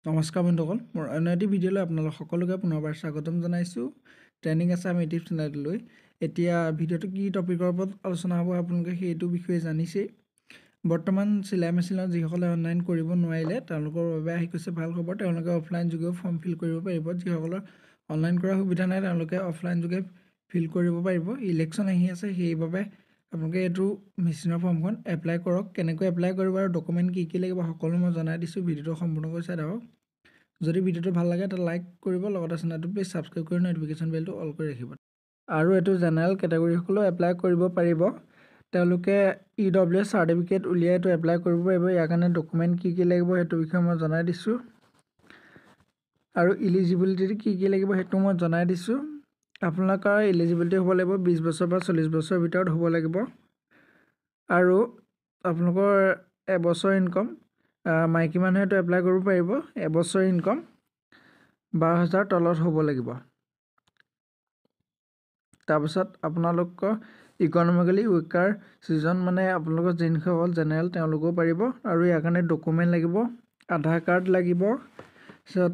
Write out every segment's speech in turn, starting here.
নমস্কাৰ বন্ধুসকল মোৰ অন্য এটি ভিডিঅ'লৈ আপোনালোক সকলোকে পুনৰবাৰ স্বাগতম জনাইছোঁ ট্ৰেইনিং আছাম ইউটিউব চেনেললৈ এতিয়া ভিডিঅ'টো কি টপিকৰ ওপৰত আলোচনা হ'ব আপোনালোকে সেইটো বিষয়ে জানিছে বৰ্তমান চিলাই মেচিনত যিসকলে অনলাইন কৰিব নোৱাৰিলে তেওঁলোকৰ বাবে আহি গৈছে ভাল খবৰ তেওঁলোকে অফলাইন যোগে ফৰ্ম ফিল কৰিব পাৰিব যিসকলৰ অনলাইন কৰা সুবিধা নাই তেওঁলোকে অফলাইন যোগে ফিল কৰিব পাৰিব ইলেকশ্যন আহি আছে সেইবাবে আপোনালোকে এইটো মেচিনৰ ফৰ্মখন এপ্লাই কৰক কেনেকৈ এপ্লাই কৰিব আৰু ডকুমেণ্ট কি লাগিব সকলো মই জনাই দিছোঁ ভিডিঅ'টো সম্পূৰ্ণকৈ চাই থাকক যদি ভিডিঅ'টো ভাল লাগে এটা লাইক কৰিব লগতে চেনেলটো প্লিজ সাবস্ক্ৰাইব কৰি নটিফিকেশ্যন বেলটো অল কৰি ৰাখিব আৰু এটো জেনাৰেল ক্যাটাগৰী সকলো এপ্লাই কৰিব পাৰিব তেওঁলোকে ইডব্লিউএছ সাৰ্টিফিকেট উলিয়াই এটো এপ্লাই কৰিব পাৰিব ইয়াৰ কাৰণে ডকুমেণ্ট কি লাগিব হেতু বিষয়ে মই জনাই দিছোঁ আৰু এলিজিবিলিটি কি লাগিব হেতু মই জনাই দিছোঁ আপোনালোকৰ এলিজিবিলিটি হ'ব লাগিব 20 বছৰ বা 40 বছৰৰ ভিতৰত হ'ব লাগিব আৰু আপোনালোকৰ এবছৰ ইনকাম মাইকী মানুহে তো এপ্লাই কৰিব পাৰিব এবছৰ ইনকাম 12000 তলত হ'ব লাগিব তাৰপিছত আপোনালোকৰ ইকনমিক্যালি উইকাৰ সিজন মানে আপোনালোকৰ জিনসকল জেনেৰেল তেওঁলোকো পাৰিব আৰু ইয়াৰ কাৰণে ডকুমেণ্ট লাগিব আধাৰ কাৰ্ড লাগিব সত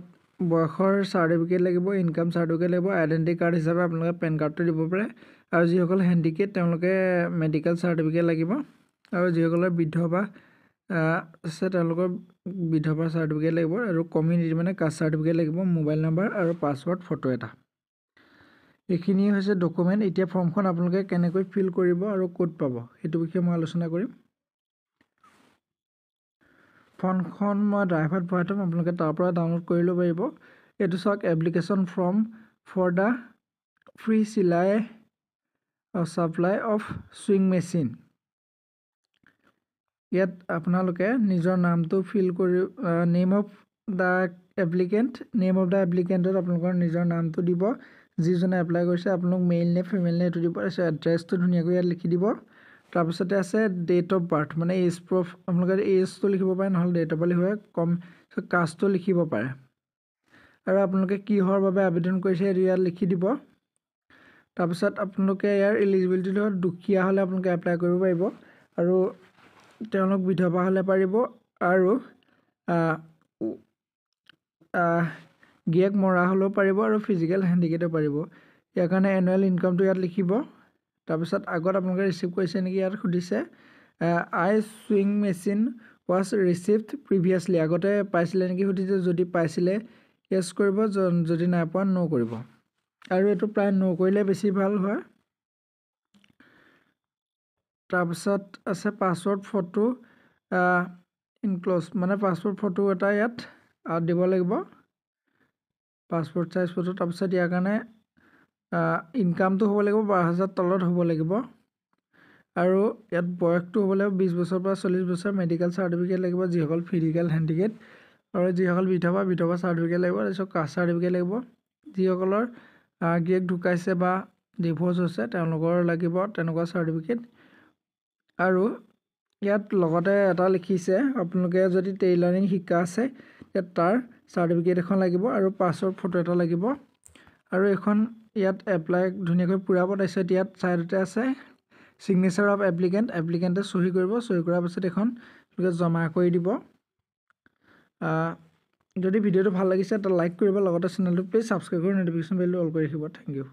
বয়সৰ সাৰ্টিফিকেট লাগিব ইনকাম সাৰ্টিফিকেট লাগিব আইডেন্টিটি কাৰ্ড হিচাপে আপোনালোকে পেন কাৰ্ডটো দিব পাৰে আৰু যিসকল হ্যান্ডিকেপ তেওঁলোকে মেডিকেল সাৰ্টিফিকেট লাগিব আৰু যিসকলৰ বিধৱা আছে তেওঁলোকৰ বিধৱা সাৰ্টিফিকেট লাগিব আৰু কমিউনিটি মানে কাষ্ট সাৰ্টিফিকেট লাগিব মোবাইল নম্বৰ আৰু পাসওয়াৰ্ড ফটো এটা এখিনি হৈছে ডকুমেণ্ট এতিয়া ফৰ্মখন আপোনালোকে কেনেকৈ ফিল কৰিব আৰু কোড পাব হেতু বিষয়ে মই আলোচনা কৰিম ফৰ্মখন মই ড্ৰাইভত ভৰাই থম আপোনালোকে তাৰ পৰা ডাউনলোড কৰি ল'ব পাৰিব এটো চাওক application form for the free চিলাই সাপ্লাই অফ সুইং মেচিন ইয়াত আপোনালোকে নিজৰ নামটো ফিল কৰি নেম অফ দা এপ্লিকেণ্টত আপোনালোকৰ নিজৰ নামটো দিব যিজনে এপ্লাই কৰিছে আপোনালোক মেইল নে ফিমেল নে এটো দিব আছে এড্ৰেছটো ধুনিয়াকৈ ইয়াত লিখি দিব তাৰ পিছতে আছে ডেট অফ বাৰ্থ মানে এজ প্ৰুফ আপোনালোকে এজটো লিখিব পাৰে নহলে ডেট অফ বাৰ্থ হয় কম কাষ্টটো লিখিব পাৰে আৰু আপোনালোকে কিহৰ বাবে আবেদন কৰিছে ইয়াত লিখি দিব তাৰ পিছত আপোনালোকে ইয়াৰ এলিজিবিলিটি দুখীয়া হলে আপোনালোকে এপ্লাই কৰিব পাৰিব আৰু তেওঁলোক বিধৱা হলে পাৰিব আৰু গিয়েক মৰা হলেও পাৰিব আৰু ফিজিক্যাল হ্যান্ডিকেপো পাৰিব ইয়াৰ কাৰণে এনুৱেল ইনকামটো ইয়াত লিখিব তাৰ পিছত আগত আপোনালোকে ৰিসিভ কৰিছে নেকি ইয়াত খুদিছে আই sewing machine was received previously আগতে পাইছিলে নেকি খুদিছে যদি পাইছিলে yes কৰিব যদি নাই পোৱা নো কৰিব আৰু এটো প্ৰায় নো কৰিলে বেছি ভাল হয় তাৰ পিছত আছে পাসওয়াৰ্ড ফটো ইনক্লোজ মানে পাসপোৰ্ট ফটো এটা ইয়াত দিব লাগিব পাসপোৰ্ট সাইজ ফটো তাৰ পিছত ইয়াৰ কাৰণে ইনকামটো হ'ব লাগিব 12000 তলত হ'ব লাগিব আৰু ইয়াত বয়সটো হ'ব লাগিব 20 বছৰ পৰা 40 বছৰ মেডিকেল সাৰ্টিফিকেট লাগিব যিসকল ফিজিক্যাল হ্যান্ডিকেপ আৰু যিসকল বিধৱা সাৰ্টিফিকেট লাগিব আৰু কাষ্ট সাৰ্টিফিকেট লাগিব যিসকলৰ গিয়েক ঢুকাইছে বা ডিভোৰ্স হৈছে তেওঁলোকৰ লাগিব তেনেকুৱা সাৰ্টিফিকেট আৰু ইয়াত লগতে এটা লিখিছে আপোনালোকে যদি টেইলাৰিং শিকা আছে ইয়াত তাৰ সাৰ্টিফিকেট এখন লাগিব আৰু পাসওয়াৰ্ড ফটো এটা লাগিব আৰু এখন ইয়াত এপ্লাই ধুনিয়াকৈ পুৰা বতাইছে ইয়াত সাইডতে আছে সিগনেচাৰ অফ এপ্লিকেণ্টে সহি কৰিব সহি কৰাৰ পিছত এখন জমা কৰি দিব যদি ভিডিঅ'টো ভাল লাগিছে এটা লাইক কৰিব লগতে চেনেলটো প্লিজ সাবস্ক্ৰাইব কৰি নটিফিকেশ্যন বেলটো অল কৰি ৰাখিব থ্যাংক ইউ